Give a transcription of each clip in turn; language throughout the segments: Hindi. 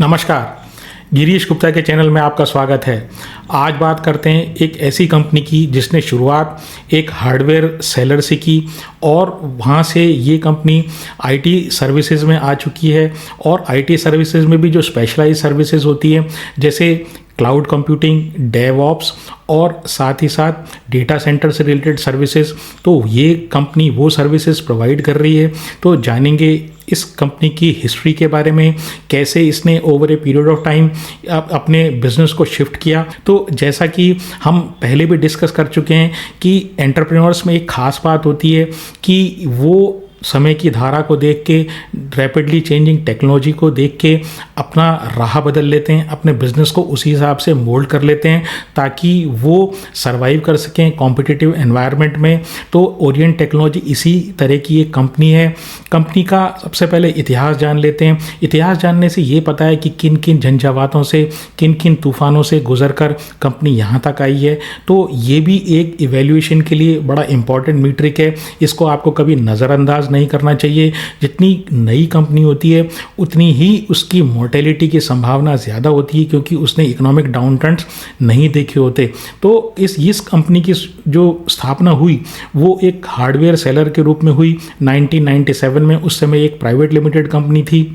नमस्कार। गिरीश गुप्ता के चैनल में आपका स्वागत है। आज बात करते हैं एक ऐसी कंपनी की जिसने शुरुआत एक हार्डवेयर सेलर से की और वहाँ से ये कंपनी आईटी सर्विसेज में आ चुकी है। और आईटी सर्विसेज में भी जो स्पेशलाइज सर्विसेज होती है जैसे क्लाउड कंप्यूटिंग, डेवऑप्स और साथ ही साथ डेटा सेंटर से रिलेटेड सर्विसेज, तो ये कंपनी वो सर्विसेज प्रोवाइड कर रही है। तो जानेंगे इस कंपनी की हिस्ट्री के बारे में, कैसे इसने over a period of time अपने बिजनेस को शिफ्ट किया। तो जैसा कि हम पहले भी डिस्कस कर चुके हैं कि एंटरप्रेन्योर्स में एक खास बात होती है कि वो समय की धारा को देख के, रैपिडली चेंजिंग टेक्नोलॉजी को देख के अपना राह बदल लेते हैं, अपने बिजनेस को उसी हिसाब से मोल्ड कर लेते हैं ताकि वो सरवाइव कर सकें कॉम्पिटिटिव एनवायरनमेंट में। तो ओरिएंट टेक्नोलॉजी इसी तरह की एक कंपनी है। कंपनी का सबसे पहले इतिहास जान लेते हैं। इतिहास जानने से ये पता है कि किन किन झंझावातों से, किन किन तूफानों से गुजर कर कंपनी यहाँ तक आई है। तो ये भी एक इवैल्यूएशन के लिए बड़ा इंपॉर्टेंट मीट्रिक है। इसको आपको कभी नज़रअंदाज नहीं करना चाहिए। जितनी नई कंपनी होती है उतनी ही उसकी मोर्टेलिटी की संभावना ज़्यादा होती है क्योंकि उसने इकोनॉमिक डाउनटर्न्स नहीं देखे होते। तो इस कंपनी की जो स्थापना हुई वो एक हार्डवेयर सेलर के रूप में हुई 1997 में। उस समय एक प्राइवेट लिमिटेड कंपनी थी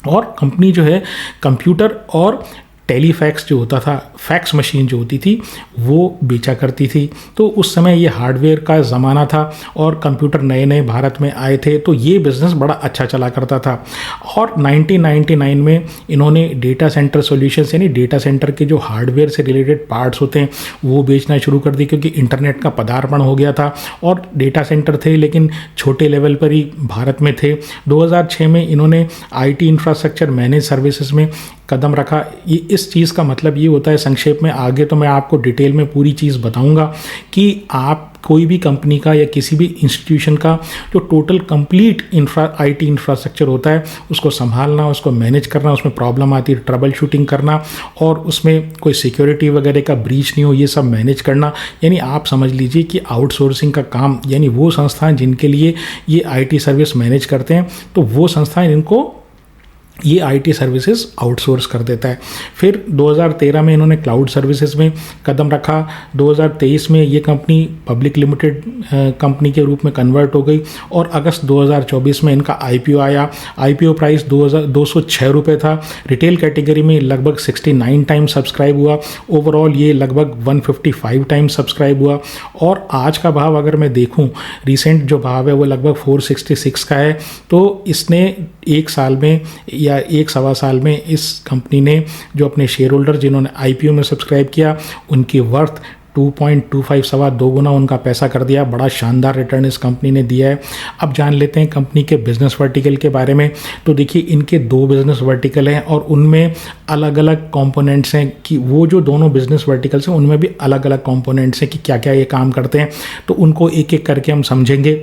और कंपनी जो है कंप्यूटर और टेलीफैक्स जो होता था, फैक्स मशीन जो होती थी, वो बेचा करती थी। तो उस समय ये हार्डवेयर का ज़माना था और कंप्यूटर नए नए भारत में आए थे, तो ये बिज़नेस बड़ा अच्छा चला करता था। और 1999 में इन्होंने डेटा सेंटर सॉल्यूशंस यानी डेटा सेंटर के जो हार्डवेयर से रिलेटेड पार्ट्स होते हैं वो बेचना शुरू कर दी क्योंकि इंटरनेट का पदार्पण हो गया था और डेटा सेंटर थे लेकिन छोटे लेवल पर ही भारत में थे। 2006 में इन्होंने आईटी इंफ्रास्ट्रक्चर मैनेज सर्विसेज में कदम रखा। ये इस चीज़ का मतलब ये होता है, संक्षेप में, आगे तो मैं आपको डिटेल में पूरी चीज़ बताऊंगा कि आप कोई भी कंपनी का या किसी भी इंस्टीट्यूशन का जो टोटल कंप्लीट आईटी इंफ्रास्ट्रक्चर होता है उसको संभालना, उसको मैनेज करना, उसमें प्रॉब्लम आती है ट्रबल शूटिंग करना और उसमें कोई सिक्योरिटी वगैरह का ब्रीच नहीं हो, ये सब मैनेज करना। यानी आप समझ लीजिए कि आउटसोर्सिंग का काम, यानी वो संस्थाएं जिनके लिए ये आईटी सर्विस मैनेज करते हैं तो वो संस्थाएं इनको ये आईटी सर्विसेज आउटसोर्स कर देता है। फिर 2013 में इन्होंने क्लाउड सर्विसेज में कदम रखा। 2023 में ये कंपनी पब्लिक लिमिटेड कंपनी के रूप में कन्वर्ट हो गई और अगस्त 2024 में इनका आईपीओ आया। आईपीओ प्राइस 206 रुपये था। रिटेल कैटेगरी में लगभग 69 टाइम सब्सक्राइब हुआ। ओवरऑल ये लगभग 155 टाइम सब्सक्राइब हुआ और आज का भाव अगर मैं देखूं, रिसेंट जो भाव है वो लगभग 466 का है। तो इसने एक साल में या एक सवा साल में इस कंपनी ने जो अपने शेयर होल्डर जिन्होंने आईपीओ में सब्सक्राइब किया उनकी वर्थ 2.25 सवा दो गुना उनका पैसा कर दिया। बड़ा शानदार रिटर्न इस कंपनी ने दिया है। अब जान लेते हैं कंपनी के बिजनेस वर्टिकल के बारे में। तो देखिए इनके 2 बिजनेस वर्टिकल हैं और उनमें अलग अलग कंपोनेंट्स हैं कि वो जो दोनों बिजनेस वर्टिकल्स हैं उनमें भी अलग अलग कंपोनेंट्स हैं कि क्या क्या ये काम करते हैं। तो उनको एक एक करके हम समझेंगे।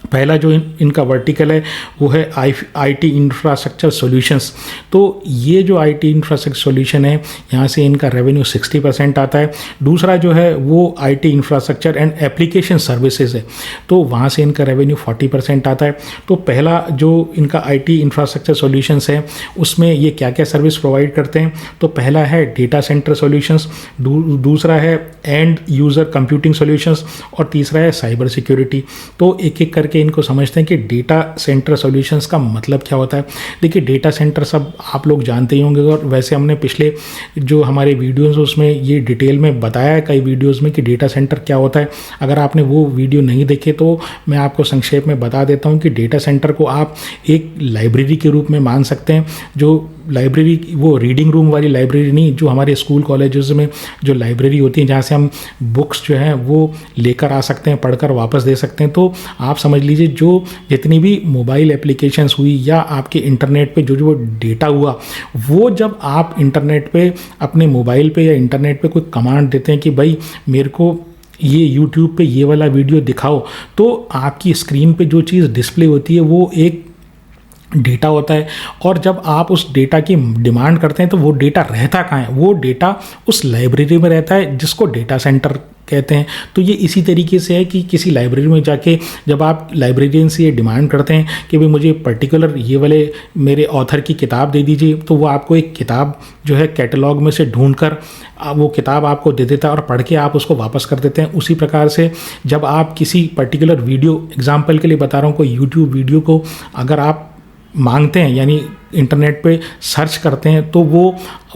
पहला जो इनका वर्टिकल है वो है आईटी इंफ्रास्ट्रक्चर सॉल्यूशंस। तो ये जो आईटी इंफ्रास्ट्रक्चर सॉल्यूशन है यहाँ से इनका रेवेन्यू 60% आता है। दूसरा जो है वो IT infrastructure and application services है, तो वहाँ से इनका रेवेन्यू 40% आता है। तो पहला जो इनका आईटी इंफ्रास्ट्रक्चर सॉल्यूशंस है उसमें ये क्या क्या सर्विस प्रोवाइड करते हैं। तो पहला है डेटा सेंटर सॉल्यूशंस, दूसरा है एंड यूज़र कंप्यूटिंग सॉल्यूशंस और तीसरा है साइबर सिक्योरिटी। तो एक एक करके इनको समझते हैं कि डेटा सेंटर सॉल्यूशंस का मतलब क्या होता है। देखिए डेटा सेंटर सब आप लोग जानते ही होंगे और वैसे हमने पिछले जो हमारे वीडियोस उसमें ये डिटेल में बताया है कई वीडियोस में कि डेटा सेंटर क्या होता है। अगर आपने वो वीडियो नहीं देखे तो मैं आपको संक्षेप में बता देता हूँ कि डेटा सेंटर को आप एक लाइब्रेरी के रूप में मान सकते हैं। जो लाइब्रेरी, वो रीडिंग रूम वाली लाइब्रेरी नहीं, जो हमारे स्कूल कॉलेजेस में जो लाइब्रेरी होती है जहाँ से हम बुक्स जो हैं वो लेकर आ सकते हैं, पढ़कर वापस दे सकते हैं। तो आप समझ लीजिए जो जितनी भी मोबाइल एप्लीकेशंस हुई या आपके इंटरनेट पे जो जो डेटा हुआ, वो जब आप इंटरनेट पे अपने मोबाइल पे या इंटरनेट पे कोई कमांड देते हैं कि भाई मेरे को ये यूट्यूब पे ये वाला वीडियो दिखाओ, तो आपकी स्क्रीन पे जो चीज़ डिस्प्ले होती है वो एक डेटा होता है, और जब आप उस डेटा की डिमांड करते हैं तो वो डेटा रहता कहाँ है? वो डेटा उस लाइब्रेरी में रहता है जिसको डेटा सेंटर कहते हैं। तो ये इसी तरीके से है कि किसी लाइब्रेरी में जाके जब आप लाइब्रेरियन से ये डिमांड करते हैं कि भाई मुझे पर्टिकुलर ये वाले मेरे ऑथर की किताब दे दीजिए, तो वो आपको एक किताब जो है कैटलॉग में से ढूंढ कर वो किताब आपको दे देता है और पढ़ के आप उसको वापस कर देते हैं। उसी प्रकार से जब आप किसी पर्टिकुलर वीडियो, एग्जाम्पल के लिए बता रहा हूँ, कोई यूट्यूब वीडियो को अगर आप मांगते हैं यानी इंटरनेट पे सर्च करते हैं, तो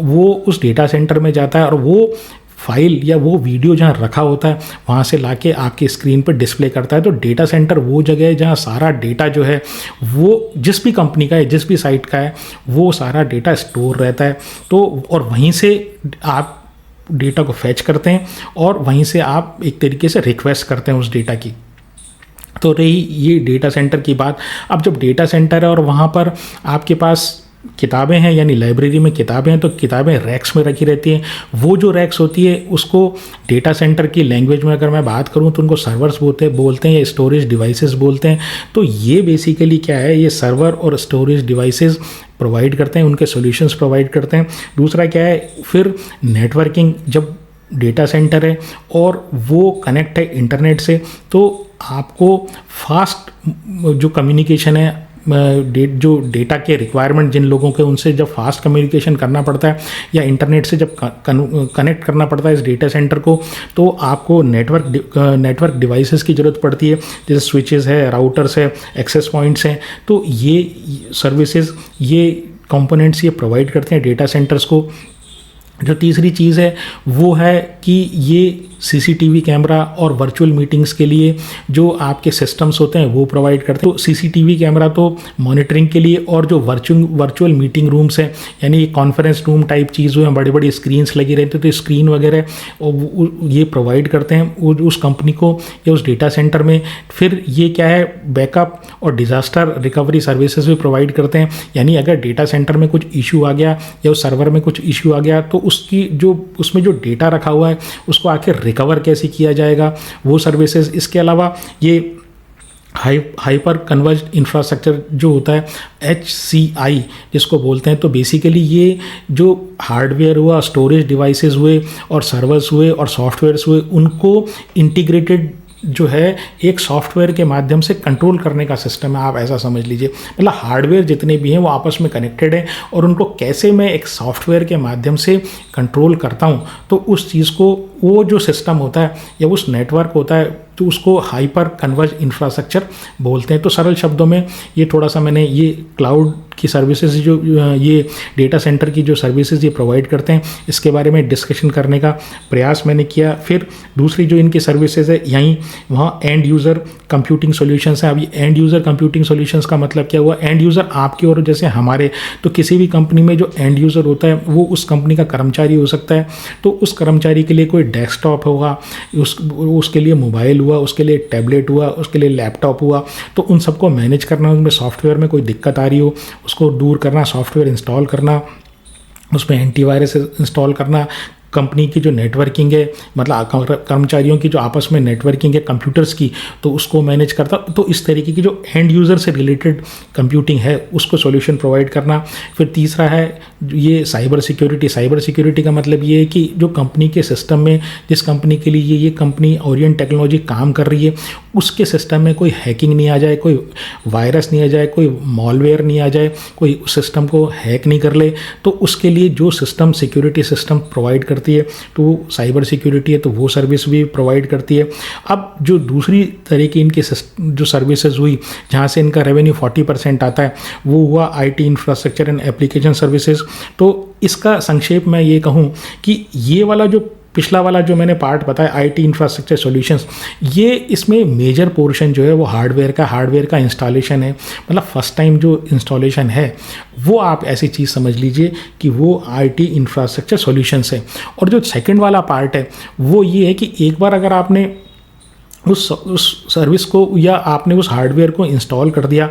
वो उस डेटा सेंटर में जाता है और वो फाइल या वो वीडियो जहाँ रखा होता है वहाँ से लाके आपकी स्क्रीन पर डिस्प्ले करता है। तो डेटा सेंटर वो जगह है जहाँ सारा डेटा जो है वो जिस भी कंपनी का है, जिस भी साइट का है, वो सारा डेटा स्टोर रहता है। तो और वहीं से आप डेटा को फैच करते हैं और वहीं से आप एक तरीके से रिक्वेस्ट करते हैं उस डेटा की। तो रही ये डेटा सेंटर की बात। अब जब डेटा सेंटर है और वहाँ पर आपके पास किताबें हैं, यानी लाइब्रेरी में किताबें हैं, तो किताबें रैक्स में रखी रहती हैं। वो जो रैक्स होती है उसको डेटा सेंटर की लैंग्वेज में अगर मैं बात करूं तो उनको सर्वर्स बोलते हैं या स्टोरेज डिवाइसेस बोलते हैं। तो ये बेसिकली क्या है, ये सर्वर और स्टोरेज डिवाइसेस प्रोवाइड करते हैं, उनके सॉल्यूशंस प्रोवाइड करते हैं। दूसरा क्या है, फिर नेटवर्किंग, जब डेटा सेंटर है और वो कनेक्ट है इंटरनेट से, तो आपको फास्ट जो कम्युनिकेशन है, जो डेटा के रिक्वायरमेंट जिन लोगों के, उनसे जब फास्ट कम्युनिकेशन करना पड़ता है या इंटरनेट से जब कनेक्ट करना पड़ता है इस डेटा सेंटर को, तो आपको नेटवर्क डिवाइसेस की ज़रूरत पड़ती है, जैसे स्विचेस है, राउटर्स है, एक्सेस पॉइंट्स हैं। तो ये सर्विसेज, ये कंपोनेंट्स ये प्रोवाइड करते हैं डेटा सेंटर्स को। जो तीसरी चीज़ है वो है कि ये सीसीटीवी कैमरा और वर्चुअल मीटिंग्स के लिए जो आपके सिस्टम्स होते हैं वो प्रोवाइड करते हैं। तो सीसीटीवी कैमरा तो मॉनिटरिंग के लिए, और जो वर्चुअल मीटिंग रूम्स हैं, यानी कॉन्फ्रेंस रूम टाइप चीज़ हुए, बड़ी बड़ी स्क्रीन्स लगी रहती है, तो स्क्रीन वगैरह ये प्रोवाइड करते हैं उस कंपनी को या उस डेटा सेंटर में। फिर ये क्या है, बैकअप और डिज़ास्टर रिकवरी सर्विसेज भी प्रोवाइड करते हैं। यानी अगर डेटा सेंटर में कुछ इशू आ गया या उस सर्वर में कुछ इशू आ गया, तो उसमें जो डेटा रखा हुआ है उसको आखिर रिकवर कैसे किया जाएगा, वो सर्विसेज। इसके अलावा ये हाइपर कन्वर्ज्ड इंफ्रास्ट्रक्चर जो होता है, HCI जिसको बोलते हैं, तो बेसिकली ये जो हार्डवेयर हुआ, स्टोरेज डिवाइसेस हुए और सर्वर्स हुए और सॉफ्टवेयर्स हुए, उनको इंटीग्रेटेड जो है एक सॉफ्टवेयर के माध्यम से कंट्रोल करने का सिस्टम है, आप ऐसा समझ लीजिए। मतलब हार्डवेयर जितने भी हैं वो आपस में कनेक्टेड हैं और उनको कैसे मैं एक सॉफ्टवेयर के माध्यम से कंट्रोल करता हूँ, तो उस चीज़ को, वो जो सिस्टम होता है या उस नेटवर्क होता है, तो उसको हाइपर कन्वर्ज इंफ्रास्ट्रक्चर बोलते हैं। तो सरल शब्दों में ये थोड़ा सा मैंने ये क्लाउड की सर्विसेज, जो ये डेटा सेंटर की जो सर्विसेज ये प्रोवाइड करते हैं, इसके बारे में डिस्कशन करने का प्रयास मैंने किया। फिर दूसरी जो इनकी सर्विसेज है, यहीं वहाँ एंड यूज़र कंप्यूटिंग सॉल्यूशंस हैं। अब ये एंड यूज़र कंप्यूटिंग सॉल्यूशंस का मतलब क्या हुआ, एंड यूज़र आपके और जैसे हमारे, तो किसी भी कंपनी में जो एंड यूज़र होता है वो उस कंपनी का कर्मचारी हो सकता है। तो उस कर्मचारी के लिए कोई डेस्कटॉप होगा, उसके लिए मोबाइल हुआ, उसके लिए टैबलेट हुआ, उसके लिए लैपटॉप हुआ, तो उन सबको मैनेज करना, उनमें सॉफ्टवेयर में कोई दिक्कत आ रही हो उसको दूर करना, सॉफ्टवेयर इंस्टॉल करना, उसमें एंटीवायरस इंस्टॉल करना, कंपनी की जो नेटवर्किंग है, मतलब कर्मचारियों की जो आपस में नेटवर्किंग है कंप्यूटर्स की, तो उसको मैनेज करता। तो इस तरीके की जो एंड यूज़र से रिलेटेड कंप्यूटिंग है उसको सॉल्यूशन प्रोवाइड करना। फिर तीसरा है ये साइबर सिक्योरिटी। साइबर सिक्योरिटी का मतलब ये है कि जो कंपनी के सिस्टम में, जिस कंपनी के लिए ये कंपनी ओरिएंट टेक्नोलॉजी काम कर रही है, उसके सिस्टम में कोई हैकिंग नहीं आ जाए, कोई वायरस नहीं आ जाए, कोई मॉलवेयर नहीं आ जाए, कोई उस सिस्टम को हैक नहीं कर ले। तो उसके लिए जो सिस्टम, सिक्योरिटी सिस्टम प्रोवाइड करती है, तो साइबर सिक्योरिटी है, तो वो सर्विस भी प्रोवाइड करती है। अब जो दूसरी तरह की इनकी जो सर्विसेज हुई, जहाँ से इनका रेवेन्यू 40% आता है, वो हुआ IT infrastructure and application services. तो इसका संक्षेप मैं ये कहूँ कि ये वाला जो पिछला वाला जो मैंने पार्ट बताया, IT इंफ्रास्ट्रक्चर सॉल्यूशंस, ये इसमें मेजर पोर्शन जो है वो हार्डवेयर का इंस्टॉलेशन है। मतलब फर्स्ट टाइम जो इंस्टॉलेशन है वो आप ऐसी चीज़ समझ लीजिए कि वो IT इंफ्रास्ट्रक्चर सॉल्यूशंस है। और जो सेकंड वाला पार्ट है वो ये है कि एक बार अगर आपने उस सर्विस को या आपने उस हार्डवेयर को इंस्टॉल कर दिया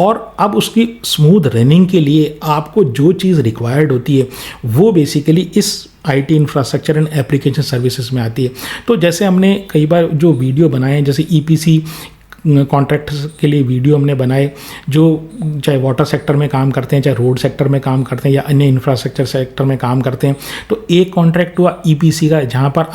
और अब उसकी स्मूथ रनिंग के लिए आपको जो चीज़ रिक्वायर्ड होती है वो बेसिकली इस IT infrastructure and application services में आती है। तो जैसे हमने कई बार जो वीडियो बनाए हैं, जैसे EPC कॉन्ट्रैक्टर्स के लिए वीडियो हमने बनाए, जो चाहे वाटर सेक्टर में काम करते हैं, चाहे रोड सेक्टर में काम करते हैं या अन्य इंफ्रास्ट्रक्चर सेक्टर में काम करते हैं। तो एक कॉन्ट्रैक्ट हुआ ईपीसी का, जहाँ पर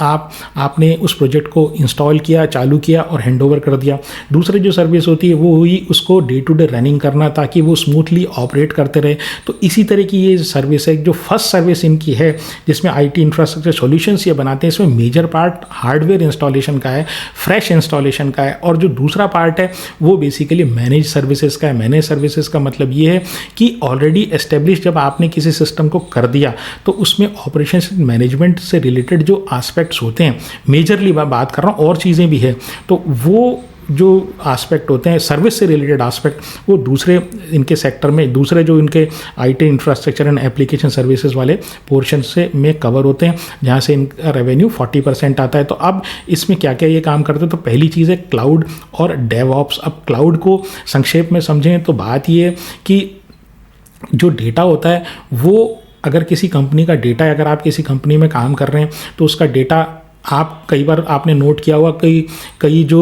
आपने उस प्रोजेक्ट को इंस्टॉल किया, चालू किया और हैंडओवर कर दिया। दूसरी जो सर्विस होती है वो हुई उसको डे टू डे रनिंग करना, ताकि वो स्मूथली ऑपरेट करते रहे। तो इसी तरह की ये सर्विस है। जो फर्स्ट सर्विस इनकी है जिसमें आईटी इंफ्रास्ट्रक्चर सॉल्यूशंस ये बनाते हैं, इसमें मेजर पार्ट हार्डवेयर इंस्टॉलेशन का है, फ्रेश इंस्टॉलेशन का है, और जो दूसरा पार्ट है वो बेसिकली मैनेज सर्विसेज का है। मैनेज सर्विसेज का मतलब ये है कि ऑलरेडी एस्टेब्लिश जब आपने किसी सिस्टम को कर दिया तो उसमें ऑपरेशंस मैनेजमेंट से रिलेटेड जो एस्पेक्ट्स होते हैं, मेजरली मैं बात कर रहा हूँ, और चीज़ें भी है, तो वो जो एस्पेक्ट होते हैं सर्विस से रिलेटेड एस्पेक्ट, वो दूसरे इनके सेक्टर में, दूसरे जो इनके IT infrastructure and application services वाले पोर्शन से में कवर होते हैं, जहाँ से इनका रेवेन्यू 40% आता है। तो अब इसमें क्या क्या ये काम करते हैं, तो पहली चीज़ है क्लाउड और डेवऑप्स। अब क्लाउड को संक्षेप में समझें तो बात ये है कि जो डेटा होता है वो, अगर किसी कंपनी का डेटा है, अगर आप किसी कंपनी में काम कर रहे हैं तो उसका डेटा आप, कई बार आपने नोट किया हुआ, कई जो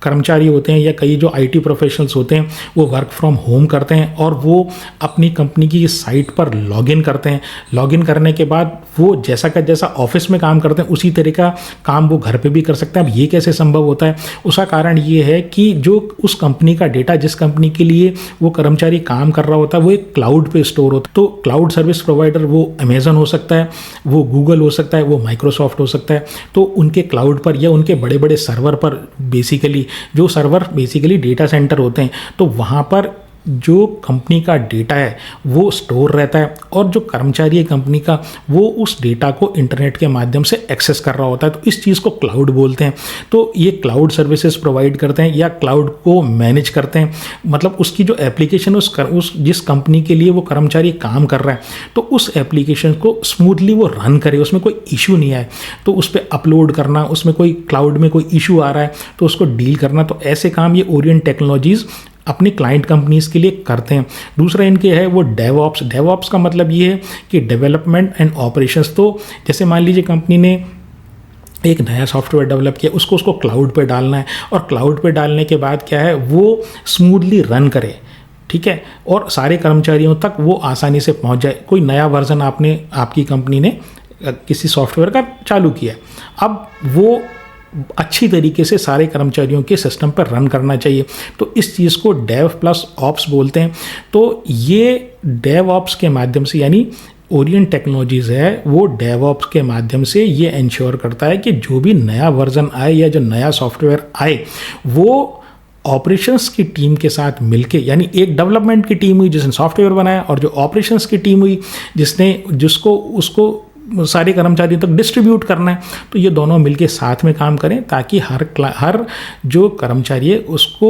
कर्मचारी होते हैं या कई जो आईटी प्रोफेशनल्स होते हैं वो वर्क फ्रॉम होम करते हैं और वो अपनी कंपनी की साइट पर लॉगिन करते हैं। लॉगिन करने के बाद वो जैसा का जैसा ऑफिस में काम करते हैं उसी तरह का काम वो घर पे भी कर सकते हैं। अब ये कैसे संभव होता है? उसका कारण ये है कि जो उस कंपनी का डेटा, जिस कंपनी के लिए वो कर्मचारी काम कर रहा होता है, वो एक क्लाउड पे स्टोर होता है। तो क्लाउड सर्विस प्रोवाइडर वो अमेजन हो सकता है, वो गूगल हो सकता है, वो माइक्रोसॉफ्ट हो सकता है। तो उनके क्लाउड पर या उनके बड़े बड़े सर्वर पर, बेसिकली जो सर्वर बेसिकली डेटा सेंटर होते हैं, तो वहाँ पर जो कंपनी का डेटा है वो स्टोर रहता है और जो कर्मचारी है कंपनी का, वो उस डेटा को इंटरनेट के माध्यम से एक्सेस कर रहा होता है। तो इस चीज़ को क्लाउड बोलते हैं। तो ये क्लाउड सर्विसेज प्रोवाइड करते हैं या क्लाउड को मैनेज करते हैं। मतलब उसकी जो एप्लीकेशन उस जिस कंपनी के लिए वो कर्मचारी काम कर रहा है, तो उस एप्लीकेशन को स्मूथली वो रन करे, उसमें कोई इशू नहीं आए। तो उस पर अपलोड करना, उसमें कोई क्लाउड में कोई इशू आ रहा है तो उसको डील करना, तो ऐसे काम ये ओरिएंट टेक्नोलॉजीज़ अपनी क्लाइंट कंपनीज़ के लिए करते हैं। दूसरा इनके है वो डेवऑप्स। डेवऑप्स का मतलब ये है कि डेवलपमेंट एंड ऑपरेशंस। तो जैसे मान लीजिए कंपनी ने एक नया सॉफ्टवेयर डेवलप किया, उसको क्लाउड पे डालना है, और क्लाउड पे डालने के बाद क्या है, वो स्मूथली रन करे, ठीक है, और सारे कर्मचारियों तक वो आसानी से पहुंच जाए। कोई नया वर्जन आपकी कंपनी ने किसी सॉफ्टवेयर का चालू किया, अब वो अच्छी तरीके से सारे कर्मचारियों के सिस्टम पर रन करना चाहिए। तो इस चीज़ को डेव प्लस ऑप्स बोलते हैं। तो ये डेव ऑप्स के माध्यम से, यानी ओरिएंट टेक्नोलॉजीज़ है, वो डेव ऑप्स के माध्यम से ये इंश्योर करता है कि जो भी नया वर्जन आए या जो नया सॉफ्टवेयर आए, वो ऑपरेशंस की टीम के साथ मिलके, यानी एक डेवलपमेंट की टीम हुई जिसने सॉफ्टवेयर बनाया, और जो ऑपरेशंस की टीम हुई जिसको उसको सारे कर्मचारियों तक डिस्ट्रीब्यूट करना है, तो ये दोनों मिलके साथ में काम करें ताकि हर जो कर्मचारी है उसको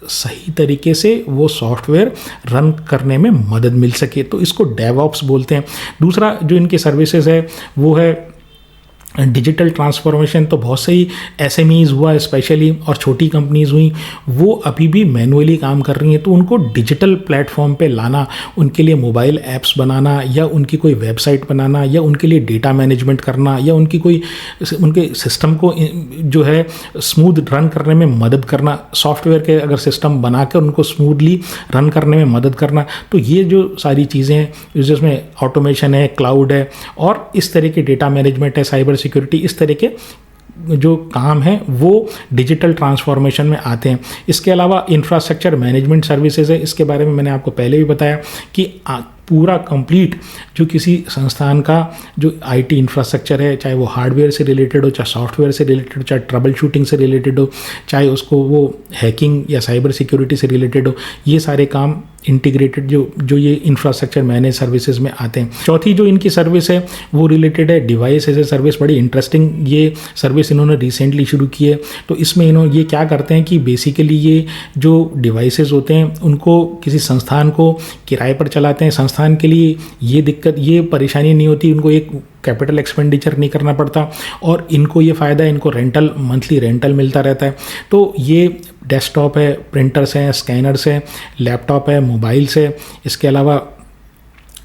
सही तरीके से वो सॉफ्टवेयर रन करने में मदद मिल सके। तो इसको डेवऑप्स बोलते हैं। दूसरा जो इनके सर्विसेज है वो है डिजिटल ट्रांसफॉर्मेशन। तो बहुत सही एसएमईज हुआ स्पेशली, और छोटी कंपनीज हुई, वो अभी भी मैनुअली काम कर रही हैं, तो उनको डिजिटल प्लेटफॉर्म पे लाना, उनके लिए मोबाइल ऐप्स बनाना या उनकी कोई वेबसाइट बनाना या उनके लिए डेटा मैनेजमेंट करना या उनके सिस्टम को जो है स्मूथ रन करने में मदद करना, सॉफ्टवेयर के अगर सिस्टम बनाकर उनको स्मूथली रन करने में मदद करना। तो ये जो सारी चीज़ें हैं जिसमें ऑटोमेशन है, क्लाउड है, और इस तरह के डेटा मैनेजमेंट है, साइबर सिक्योरिटी, इस तरह के जो काम है वो डिजिटल ट्रांसफॉर्मेशन में आते हैं। इसके अलावा इंफ्रास्ट्रक्चर मैनेजमेंट सर्विसेज है। इसके बारे में मैंने आपको पहले भी बताया कि पूरा कंप्लीट जो किसी संस्थान का जो आईटी इंफ्रास्ट्रक्चर है, चाहे वो हार्डवेयर से रिलेटेड हो, चाहे सॉफ्टवेयर से रिलेटेड हो, चाहे ट्रबल शूटिंग से रिलेटेड हो, चाहे उसको वो हैकिंग या साइबर सिक्योरिटी से रिलेटेड हो, ये सारे काम इंटीग्रेटेड जो ये इंफ्रास्ट्रक्चर मैनेज सर्विसेज में आते हैं। चौथी जो इनकी सर्विस है वो रिलेटेड है डिवाइस एज ए सर्विस। बड़ी इंटरेस्टिंग ये सर्विस इन्होंने रिसेंटली शुरू की है। तो इसमें ये क्या करते हैं कि बेसिकली ये जो डिवाइसेस होते हैं उनको किसी संस्थान को किराए पर चलाते हैं। संस्थान के लिए ये परेशानी नहीं होती, उनको एक कैपिटल एक्सपेंडिचर नहीं करना पड़ता, और इनको ये फ़ायदा है, इनको मंथली रेंटल मिलता रहता है। तो ये डेस्कटॉप है, प्रिंटर्स हैं, स्कैनर्स हैं, लैपटॉप है, मोबाइल्स है, इसके अलावा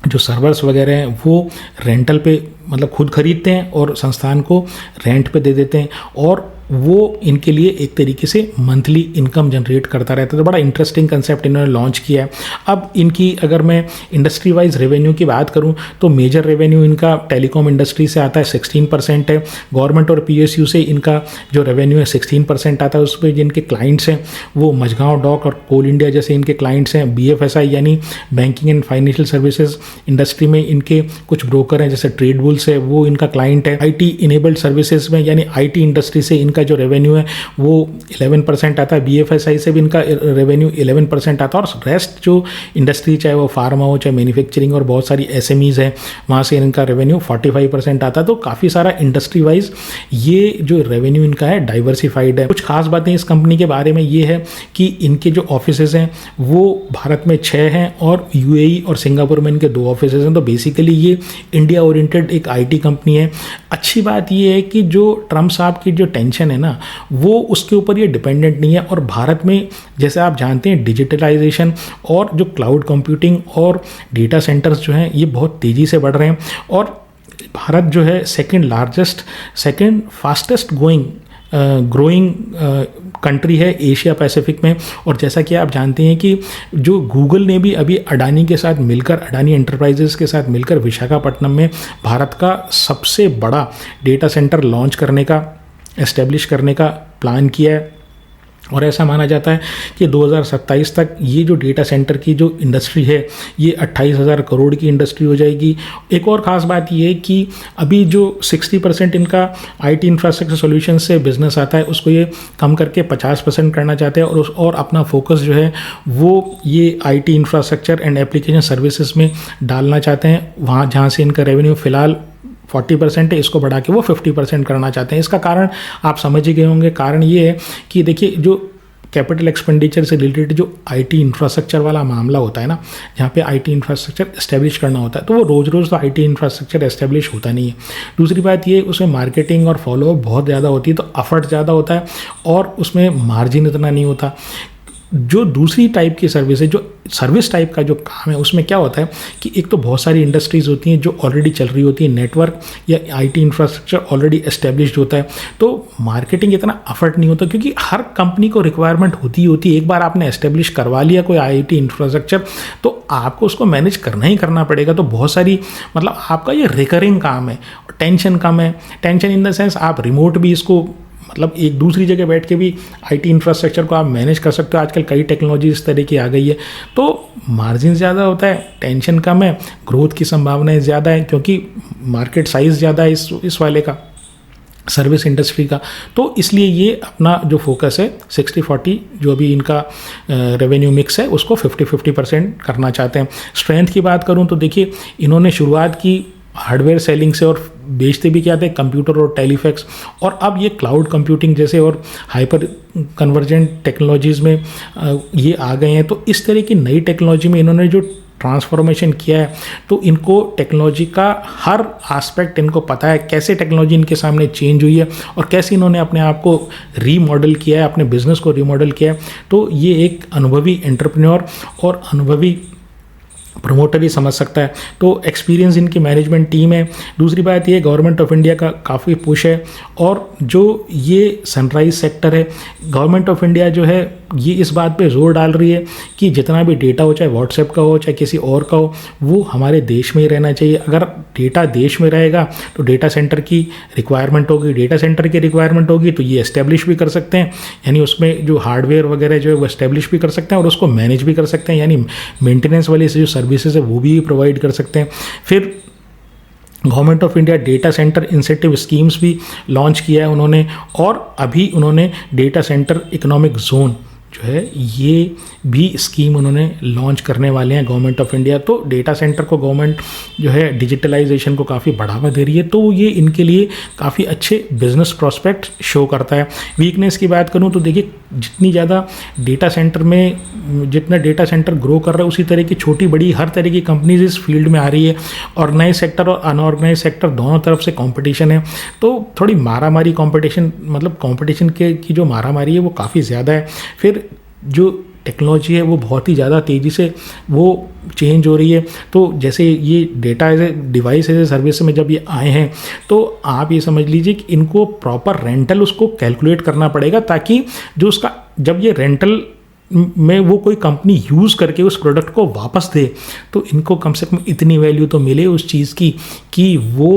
जो सर्वर्स वगैरह हैं वो रेंटल पे, मतलब खुद खरीदते हैं और संस्थान को रेंट पे दे देते हैं। और वो इनके लिए एक तरीके से मंथली इनकम जनरेट करता रहता है। तो बड़ा इंटरेस्टिंग कंसेप्ट इन्होंने लॉन्च किया है। अब इनकी अगर मैं इंडस्ट्री वाइज रेवेन्यू की बात करूं तो मेजर रेवेन्यू इनका टेलीकॉम इंडस्ट्री से आता है, 16% है। गवर्नमेंट और पीएसयू से इनका जो रेवेन्यू है 16% आता है। उस पर जिनके क्लाइंट्स हैं वो मझगांव डॉक और कोल इंडिया जैसे इनके क्लाइंट्स हैं। बीएफएसआई यानी banking and financial services industry में इनके कुछ ब्रोकर हैं, जैसे ट्रेड बुल्स है वो इनका क्लाइंट है। आईटी इनेबल्ड सर्विसेज में यानी आईटी इंडस्ट्री से इनका जो रेवेन्यू है वो 11% आता है। बीएफएसआई से भी इनका रेवेन्यू 11% आता है। और रेस्ट जो इंडस्ट्री चाहे वो फार्मा हो, चाहे मैन्युफैक्चरिंग और बहुत सारी एसएमईज है, वहाँ से इनका रेवेन्यू 45% आता है। तो काफ़ी सारा इंडस्ट्री वाइज ये जो रेवेन्यू इनका है डाइवर्सिफाइड है। कुछ खास बातें इस कंपनी के बारे में ये है कि इनके जो ऑफिसेज हैं वो भारत में 6 हैं और यूएई और सिंगापुर में इनके 2 ऑफिसेज हैं। तो बेसिकली ये इंडिया ओरिएंटेड एक आईटी कंपनी है। अच्छी बात ये है कि जो ट्रम्प साहब की जो टेंशन है ना वो उसके ऊपर ये डिपेंडेंट नहीं है। और भारत में जैसे आप जानते हैं डिजिटलाइजेशन और जो क्लाउड कंप्यूटिंग और डेटा सेंटर्स जो हैं ये बहुत तेज़ी से बढ़ रहे हैं। और भारत जो है सेकंड फास्टेस्ट ग्रोइंग कंट्री है एशिया पैसिफिक में। और जैसा कि आप जानते हैं कि जो गूगल ने भी अभी अडानी के साथ मिलकर, अडानी एंटरप्राइजेस के साथ मिलकर विशाखापट्टनम में भारत का सबसे बड़ा डेटा सेंटर लॉन्च करने का, एस्टेब्लिश करने का प्लान किया है। और ऐसा माना जाता है कि 2027 तक ये जो डेटा सेंटर की जो इंडस्ट्री है ये 28,000 करोड़ की इंडस्ट्री हो जाएगी। एक और ख़ास बात ये है कि अभी जो 60% इनका आईटी इंफ्रास्ट्रक्चर सॉल्यूशन से बिजनेस आता है उसको ये कम करके 50% करना चाहते हैं। और अपना फोकस जो है वो ये IT infrastructure and application services में डालना चाहते हैं। वहाँ जहाँ से इनका रेवेन्यू फ़िलहाल 40% है, इसको बढ़ा के वो 50% करना चाहते हैं। इसका कारण आप समझ ही गए होंगे। कारण ये है कि देखिए जो कैपिटल एक्सपेंडिचर से रिलेटेड जो आईटी इंफ्रास्ट्रक्चर वाला मामला होता है ना, जहाँ पे आईटी इंफ्रास्ट्रक्चर एस्टेब्लिश करना होता है, तो वो रोज़ रोज़ तो आईटी इंफ्रास्ट्रक्चर एस्टेब्लिश होता नहीं है। दूसरी बात ये उसमें मार्केटिंग और फॉलोअप बहुत ज़्यादा होती है, तो एफर्ट ज़्यादा होता है और उसमें मार्जिन इतना नहीं होता। जो दूसरी टाइप की सर्विस है, जो सर्विस टाइप का जो काम है, उसमें क्या होता है कि एक तो बहुत सारी इंडस्ट्रीज़ होती हैं जो ऑलरेडी चल रही होती है, नेटवर्क या आईटी इंफ्रास्ट्रक्चर ऑलरेडी एस्टेब्लिश्ड होता है, तो मार्केटिंग इतना एफर्ट नहीं होता क्योंकि हर कंपनी को रिक्वायरमेंट होती है। एक बार आपने एस्टेब्लिश करवा लिया कोई आईटी इंफ्रास्ट्रक्चर तो आपको उसको मैनेज करना ही करना पड़ेगा। तो बहुत सारी मतलब आपका ये रिकरिंग काम है, टेंशन कम है। टेंशन इन द सेंस आप रिमोट भी इसको मतलब एक दूसरी जगह बैठ के भी आईटी इंफ्रास्ट्रक्चर को आप मैनेज कर सकते हो। आजकल कई टेक्नोलॉजी इस तरह की आ गई है, तो मार्जिन ज़्यादा होता है, टेंशन कम है, ग्रोथ की संभावनाएं ज़्यादा है क्योंकि मार्केट साइज़ ज़्यादा है इस वाले का, सर्विस इंडस्ट्री का। तो इसलिए ये अपना जो फोकस है 60-40 जो अभी इनका रेवेन्यू मिक्स है उसको 50-50% करना चाहते हैं। स्ट्रेंथ की बात करूँ तो देखिए इन्होंने शुरुआत की हार्डवेयर सेलिंग से और बेचते भी क्या थे कंप्यूटर और टेलीफैक्स, और अब ये क्लाउड कंप्यूटिंग जैसे और हाइपर कन्वर्जेंट टेक्नोलॉजीज़ में ये आ गए हैं। तो इस तरह की नई टेक्नोलॉजी में इन्होंने जो ट्रांसफॉर्मेशन किया है तो इनको टेक्नोलॉजी का हर एस्पेक्ट इनको पता है, कैसे टेक्नोलॉजी इनके सामने चेंज हुई है और कैसे इन्होंने अपने आप को रीमॉडल किया है, अपने बिजनेस को रीमॉडल किया है। तो ये एक अनुभवी एंटरप्रेन्योर और अनुभवी प्रमोटर ही समझ सकता है। तो एक्सपीरियंस इनकी मैनेजमेंट टीम है। दूसरी बात ये गवर्नमेंट ऑफ इंडिया का काफ़ी पुश है और जो ये सनराइज सेक्टर है, गवर्नमेंट ऑफ इंडिया जो है ये इस बात पे जोर डाल रही है कि जितना भी डेटा हो, चाहे व्हाट्सएप का हो चाहे किसी और का हो, वो हमारे देश में ही रहना चाहिए। अगर डेटा देश में रहेगा तो डेटा सेंटर की रिक्वायरमेंट होगी, डेटा सेंटर की रिक्वायरमेंट होगी तो ये एस्टेब्लिश भी कर सकते हैं, यानी उसमें जो हार्डवेयर वगैरह जो है वो एस्टेब्लिश भी कर सकते हैं और उसको मैनेज भी कर सकते हैं, यानी मेंटेनेंस वाली जो सर्विसेज है वो भी प्रोवाइड कर सकते हैं। फिर government of India data centre incentive schemes भी लॉन्च किया है उन्होंने, और अभी उन्होंने डेटा सेंटर इकोनॉमिक जोन जो है ये भी स्कीम उन्होंने लॉन्च करने वाले हैं गवर्नमेंट ऑफ इंडिया। तो डेटा सेंटर को गवर्नमेंट जो है डिजिटलाइजेशन को काफ़ी बढ़ावा दे रही है, तो ये इनके लिए काफ़ी अच्छे बिजनेस प्रोस्पेक्ट शो करता है। वीकनेस की बात करूँ तो देखिए जितनी ज़्यादा डेटा सेंटर में जितना डेटा सेंटर ग्रो कर रहा है उसी तरह की छोटी बड़ी हर तरह की कंपनीज इस फील्ड में आ रही है। ऑर्गेनाइज सेक्टर और अनऑर्गेनाइज सेक्टर दोनों तरफ से कंपटीशन है, तो थोड़ी मारामारी कंपटीशन मतलब कंपटीशन की जो मारामारी है वो काफ़ी ज़्यादा है। फिर जो टेक्नोलॉजी है वो बहुत ही ज़्यादा तेज़ी से वो चेंज हो रही है। तो जैसे ये data as a device as a service में जब ये आए हैं तो आप ये समझ लीजिए कि इनको प्रॉपर रेंटल उसको कैलकुलेट करना पड़ेगा, ताकि जो उसका जब ये रेंटल में वो कोई कंपनी यूज़ करके उस प्रोडक्ट को वापस दे तो इनको कम से कम इतनी वैल्यू तो मिले उस चीज़ की कि वो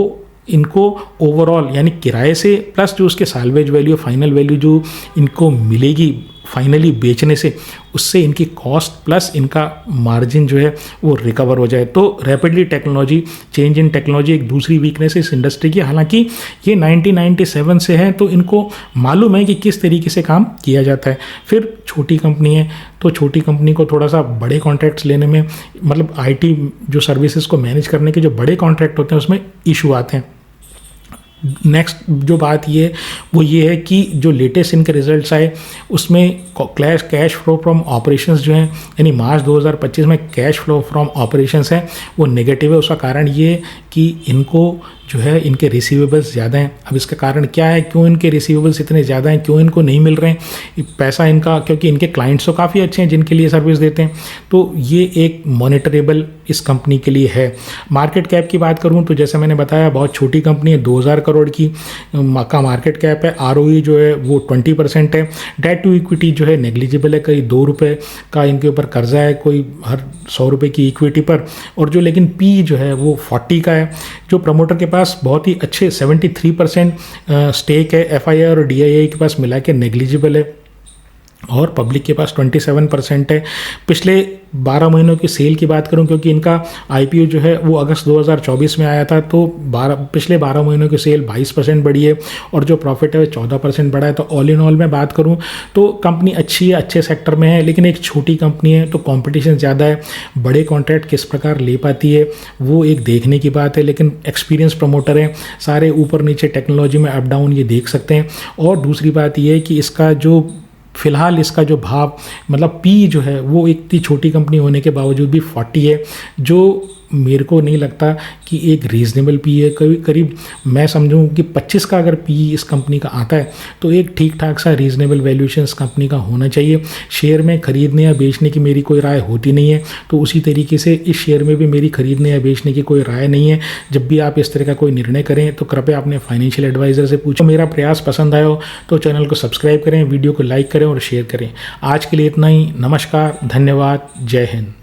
इनको ओवरऑल यानी किराए से प्लस जो उसके साल्वेज वैल्यू फाइनल वैल्यू जो इनको मिलेगी फाइनली बेचने से, उससे इनकी कॉस्ट प्लस इनका मार्जिन जो है वो रिकवर हो जाए। तो rapidly technology change in technology एक दूसरी वीकनेस है इस इंडस्ट्री की। हालांकि ये 1997 से है तो इनको मालूम है कि किस तरीके से काम किया जाता है। फिर छोटी कंपनी है तो छोटी कंपनी को थोड़ा सा बड़े कॉन्ट्रैक्ट्स लेने में, मतलब IT जो सर्विसेज को मैनेज करने के जो बड़े कॉन्ट्रैक्ट होते हैं उसमें इशू आते हैं। नेक्स्ट जो बात वो ये है कि जो लेटेस्ट इनके रिजल्ट्स आए उसमें कैश फ्लो फ्रॉम ऑपरेशंस जो हैं यानी मार्च 2025 में कैश फ्लो फ्रॉम ऑपरेशंस है वो नेगेटिव है। उसका कारण ये कि इनको जो है इनके रिसीवेबल्स ज़्यादा हैं। अब इसका कारण क्या है, क्यों इनके रिसीवेबल्स इतने ज़्यादा हैं, क्यों इनको नहीं मिल रहे हैं पैसा इनका, क्योंकि इनके क्लाइंट्स तो काफ़ी अच्छे हैं जिनके लिए सर्विस देते हैं। तो ये एक मॉनिटरेबल इस कंपनी के लिए है। मार्केट कैप की बात करूं तो जैसे मैंने बताया बहुत छोटी कंपनी है, 2000 करोड़ की का मार्केट कैप है। ROE जो है वो 20% है। डेट टू इक्विटी जो है नेग्लिजिबल है, कहीं 2 रुपये का इनके ऊपर कर्जा है कोई हर 100 रुपये की इक्विटी पर। और जो लेकिन P जो है वो 40 का है। जो प्रमोटर के पास बहुत ही अच्छे 73% स्टेक है, FII और DII के पास मिला के नेग्लिजिबल है और पब्लिक के पास 27% है। पिछले 12 महीनों की सेल की बात करूं, क्योंकि इनका IPO जो है वो अगस्त 2024 में आया था, तो पिछले 12 महीनों की सेल 22% बढ़ी है और जो प्रॉफिट है वो 14% बढ़ा है। तो ऑल इन ऑल मैं बात करूं तो कंपनी अच्छी है, अच्छे सेक्टर में है, लेकिन एक छोटी कंपनी है तो कंपटीशन ज़्यादा है। बड़े कॉन्ट्रैक्ट किस प्रकार ले पाती है वो एक देखने की बात है, लेकिन एक्सपीरियंस प्रमोटर हैं, सारे ऊपर नीचे टेक्नोलॉजी में अप डाउन ये देख सकते हैं। और दूसरी बात ये है कि इसका जो फिलहाल इसका जो भाव मतलब P जो है वो इतनी छोटी कंपनी होने के बावजूद भी 40 है, जो मेरे को नहीं लगता कि एक रीज़नेबल P है। करीब मैं समझूं कि 25 का अगर P इस कंपनी का आता है तो एक ठीक ठाक सा रीज़नेबल वैल्यूएशन इस कंपनी का होना चाहिए। शेयर में खरीदने या बेचने की मेरी कोई राय होती नहीं है, तो उसी तरीके से इस शेयर में भी मेरी खरीदने या बेचने की कोई राय नहीं है। जब भी आप इस तरह का कोई निर्णय करें तो कृपया अपने फाइनेंशियल एडवाइज़र से पूछो। मेरा प्रयास पसंद आया हो तो चैनल को सब्सक्राइब करें, वीडियो को लाइक करें और शेयर करें। आज के लिए इतना ही। नमस्कार, धन्यवाद, जय हिंद।